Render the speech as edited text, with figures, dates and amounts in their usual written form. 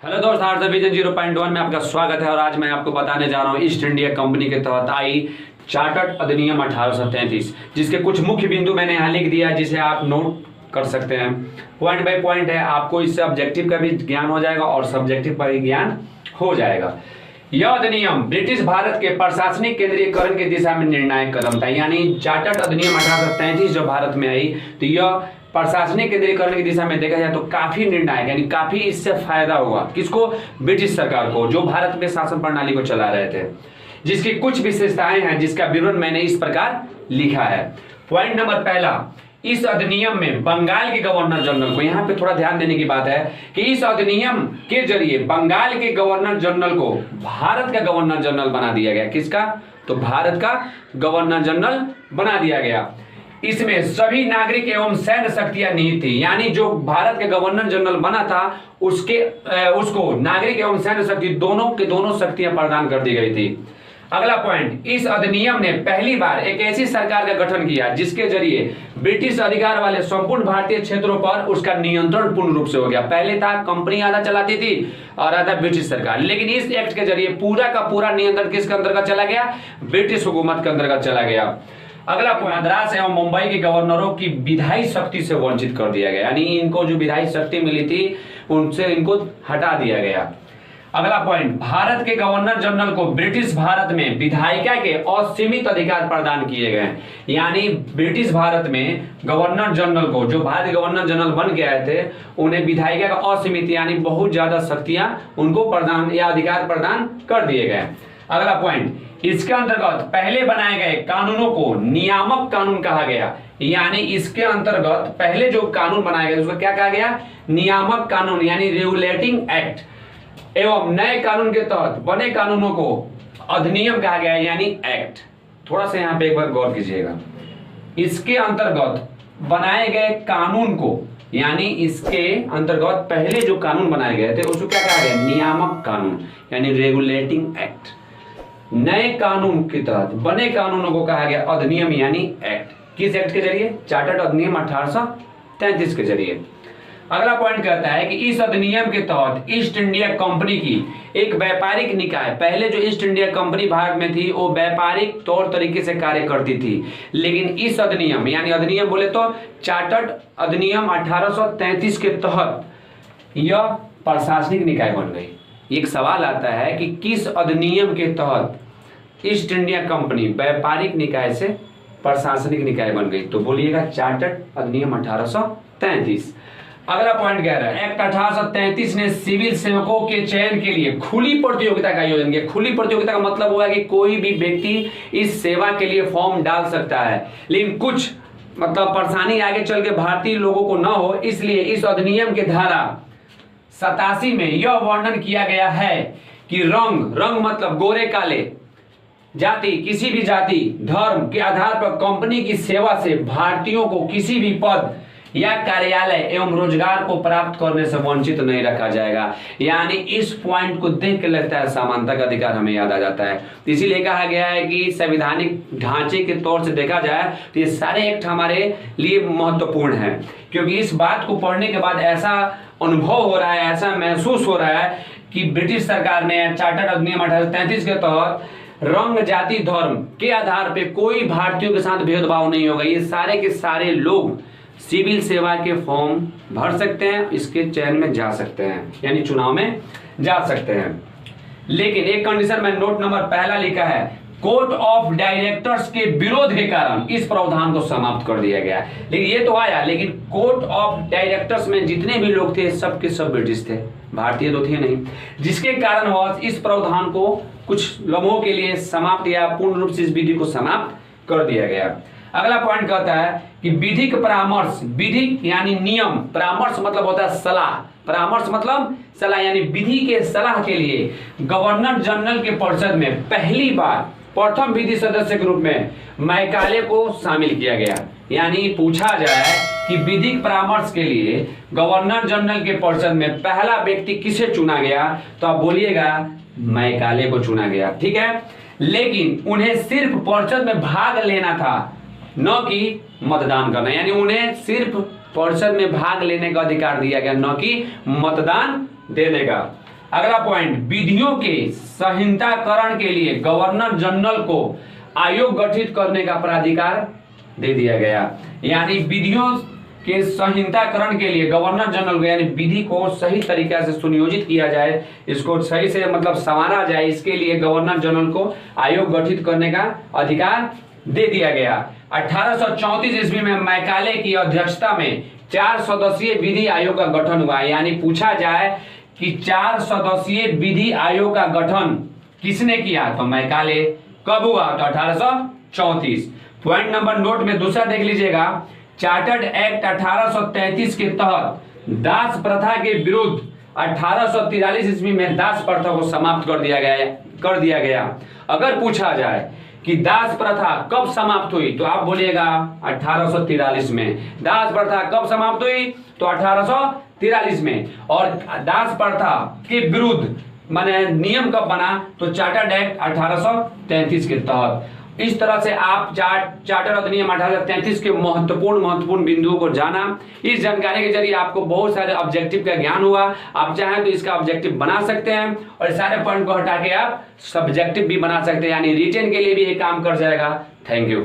Hello दोस्त, heart vision 0.1 में आपका स्वागत है। और आज मैं आपको बताने जा रहा हूँ ईस्ट इंडिया कंपनी के तहत आई चार्टर्ड अधिनियम 1833, जिसके कुछ मुख्य बिंदु मैंने यहाँ लिख दिया है, जिसे आप नोट कर सकते हैं। पॉइंट बाय पॉइंट है, आपको इससे ऑब्जेक्टिव का भी ज्ञान हो जाएगा और सब्जेक्टिव का भी ज्ञान हो जाएगा। यह अधिनियम ब्रिटिश भारत के प्रशासनिक केंद्रीयकरण की दिशा में निर्णायक कदम था। यानी चार्टर्ड अधिनियम 1833 जो भारत में आई, तो यह प्रशासनिक केंद्रीकरण की दिशा में देखा जाए तो काफी निर्णायक, यानी काफी इससे फायदा हुआ। किसको? ब्रिटिश सरकार को, जो भारत में शासन प्रणाली को चला रहे थे। जिसकी कुछ विशेषताएं हैं, जिसका विवरण मैंने इस प्रकार लिखा है। पॉइंट नंबर पहला, इस अधिनियम में बंगाल के गवर्नर जनरल को, यहाँ पे थोड़ा ध्यान देने की बात है कि इस अधिनियम के जरिए बंगाल के गवर्नर जनरल को भारत का गवर्नर जनरल बना दिया गया। किसका? तो भारत का गवर्नर जनरल बना दिया गया। इसमें सभी नागरिक एवं सैन्य शक्तियां निहित थी। यानी जो भारत के गवर्नर जनरल बना था उसको नागरिक एवं सैन्य शक्ति दोनों के दोनों शक्तियां प्रदान कर दी गई थी। अगला पॉइंट, इस अधिनियम ने पहली बार एक ऐसी सरकार का गठन किया जिसके जरिए ब्रिटिश अधिकार वाले संपूर्ण भारतीय क्षेत्रों पर उसका नियंत्रण पूर्ण रूप से हो गया। पहले था कंपनी आधा चलाती थी और आधा ब्रिटिश सरकार, लेकिन इस एक्ट के जरिए पूरा का पूरा नियंत्रण किसके अंतर्गत चला गया? ब्रिटिश हुकूमत के अंतर्गत चला गया। अगला पॉइंट, मद्रास एवं मुंबई के गवर्नरों की विधायी शक्ति से वंचित कर दिया गया। यानी इनको जो विधायी शक्ति मिली थी उनसे इनको हटा दिया गया। अगला पॉइंट, भारत के गवर्नर जनरल को ब्रिटिश भारत में विधायिका के असीमित अधिकार प्रदान किए गए। यानी ब्रिटिश भारत में गवर्नर जनरल को, जो भारत के गवर्नर जनरल बन के आए थे, उन्हें विधायिका का असीमित यानी बहुत ज्यादा शक्तियां उनको प्रदान या अधिकार प्रदान कर दिए गए। अगला पॉइंट, इसके अंतर्गत पहले बनाए गए कानूनों को नियामक कानून कहा गया। यानी इसके अंतर्गत पहले जो कानून बनाए गए उसको क्या कहा गया? नियामक कानून, यानी रेगुलेटिंग एक्ट। एवं नए कानून के तहत बने कानूनों को अधिनियम कहा गया, यानी एक्ट। थोड़ा सा यहाँ पे एक बार गौर कीजिएगा। इसके अंतर्गत बनाए गए कानून को, यानी इसके अंतर्गत पहले जो कानून बनाए गए थे उसको क्या कहा गया? नियामक कानून, यानी रेगुलेटिंग एक्ट। नए कानून के तहत बने कानूनों को कहा गया अधिनियम, यानी एक्ट। किस एक्ट के जरिए? चार्टर्ड अधिनियम 1833 के जरिए। अगला पॉइंट कहता है कि इस अधिनियम के तहत ईस्ट इंडिया कंपनी की एक व्यापारिक निकाय, पहले जो ईस्ट इंडिया कंपनी भारत में थी वो व्यापारिक तौर तरीके से कार्य करती थी, लेकिन इस अधिनियम, यानी अधिनियम बोले तो चार्टर्ड अधिनियम 1833 के तहत यह प्रशासनिक निकाय बन गई। एक सवाल आता है कि किस अधिनियम के तहत ईस्ट इंडिया कंपनी व्यापारिक निकाय से प्रशासनिक निकाय बन गई? तो बोलिएगा चार्टर्ड अधिनियम 1833। अगला पॉइंट कह रहा है, एक्ट 1833 ने सिविल सेवकों के चयन के लिए खुली प्रतियोगिता का आयोजन किया। खुली प्रतियोगिता का मतलब हुआ कि कोई भी व्यक्ति इस सेवा के लिए फॉर्म डाल सकता है, लेकिन कुछ मतलब परेशानी आगे चल के भारतीय लोगों को ना हो, इसलिए इस अधिनियम के धारा 87 में यह वर्णन किया गया है कि रंग मतलब गोरे काले, जाति, किसी भी जाति धर्म के आधार पर कंपनी की सेवा से भारतीयों को किसी भी पद या कार्यालय एवं रोजगार को प्राप्त करने से वंचित नहीं रखा जाएगा। यानी इस पॉइंट को देख के लगता है समानता का अधिकार हमें याद आ जाता है। तो इसीलिए कहा गया है कि संवैधानिक ढांचे के तौर से देखा जाए तो ये सारे एक्ट हमारे लिए महत्वपूर्ण है, क्योंकि इस बात को पढ़ने के बाद ऐसा अनुभव हो रहा है, ऐसा महसूस हो रहा है कि ब्रिटिश सरकार ने चार्टर्ड अधिनियम 1833 के तहत रंग, जाति, धर्म के आधार पे कोई भारतीयों के साथ भेदभाव नहीं होगा। ये सारे के सारे लोग सिविल सेवा के फॉर्म भर सकते हैं, इसके चयन में जा सकते हैं, यानी चुनाव में जा सकते हैं। लेकिन एक कंडीशन में नोट नंबर पहला लिखा है, कोर्ट ऑफ डायरेक्टर्स के विरोध के कारण इस प्रावधान को समाप्त कर दिया गया। लेकिन ये तो आया, लेकिन कोर्ट ऑफ डायरेक्टर्स में जितने भी लोग थे सब के सब ब्रिटिश थे, भारतीय तो थे नहीं, जिसके कारण इस प्रावधान को कुछ लम्हों के लिए समाप्त या पूर्ण रूप से इस विधि को समाप्त कर दिया गया। अगला पॉइंट कहता है कि विधिक परामर्श, विधिक यानी नियम, परामर्श मतलब होता है सलाह, परामर्श मतलब सलाह, यानी विधि के सलाह के लिए गवर्नर जनरल के परिषद में पहली बार प्रथम विधि सदस्य के रूप में मैकाले को शामिल किया गया। यानी पूछा जाए कि विधिक परामर्श के लिए गवर्नर जनरल के परिषद में पहला व्यक्ति किसे चुना गया, तो आप बोलिएगा मैकाले को चुना गया। ठीक है, लेकिन उन्हें सिर्फ परिषद में भाग लेना था, न कि मतदान करना। यानी उन्हें सिर्फ परिषद में भाग लेने का अधिकार दिया गया, न कि मतदान देने का। अगला पॉइंट, विधियों के संहिताकरण के लिए गवर्नर जनरल को आयोग गठित करने का प्राधिकार दे दिया गया। यानी विधियों के संहिताकरण के लिए गवर्नर जनरल को, यानी विधि को सही तरीके से सुनियोजित किया जाए, इसको सही से मतलब संवारा जाए, इसके लिए गवर्नर जनरल को आयोग गठित करने का अधिकार दे दिया गया। 1834 ईस्वी में मैकाले की अध्यक्षता में 4 सदस्यीय विधि आयोग का गठन हुआ। यानी पूछा जाए कि 4 सदस्यीय विधि आयोग का गठन किसने किया, तो मैकाले। कब हुआ, तो 1834। पॉइंट नंबर नोट में दूसरा देख लीजिएगा, चार्टर्ड एक्ट 1833 के तहत दास प्रथा के विरुद्ध 1843 ईस्वी में दास प्रथा को समाप्त कर दिया गया। अगर पूछा जाए कि दास प्रथा कब समाप्त हुई, तो आप बोलिएगा 1843 में। दास प्रथा कब समाप्त हुई, तो 1843 में। और दास प्रथा के विरुद्ध माने नियम कब बना, तो चार्टर्ड एक्ट 1833 के तहत। इस तरह से आप चार्टर अधिनियम 1833 के महत्वपूर्ण बिंदुओं को जाना। इस जानकारी के जरिए आपको बहुत सारे ऑब्जेक्टिव का ज्ञान हुआ। आप चाहें तो इसका ऑब्जेक्टिव बना सकते हैं और सारे पॉइंट को हटा के आप सब्जेक्टिव भी बना सकते हैं, यानी रिटेन के लिए भी ये काम कर जाएगा। Thank you.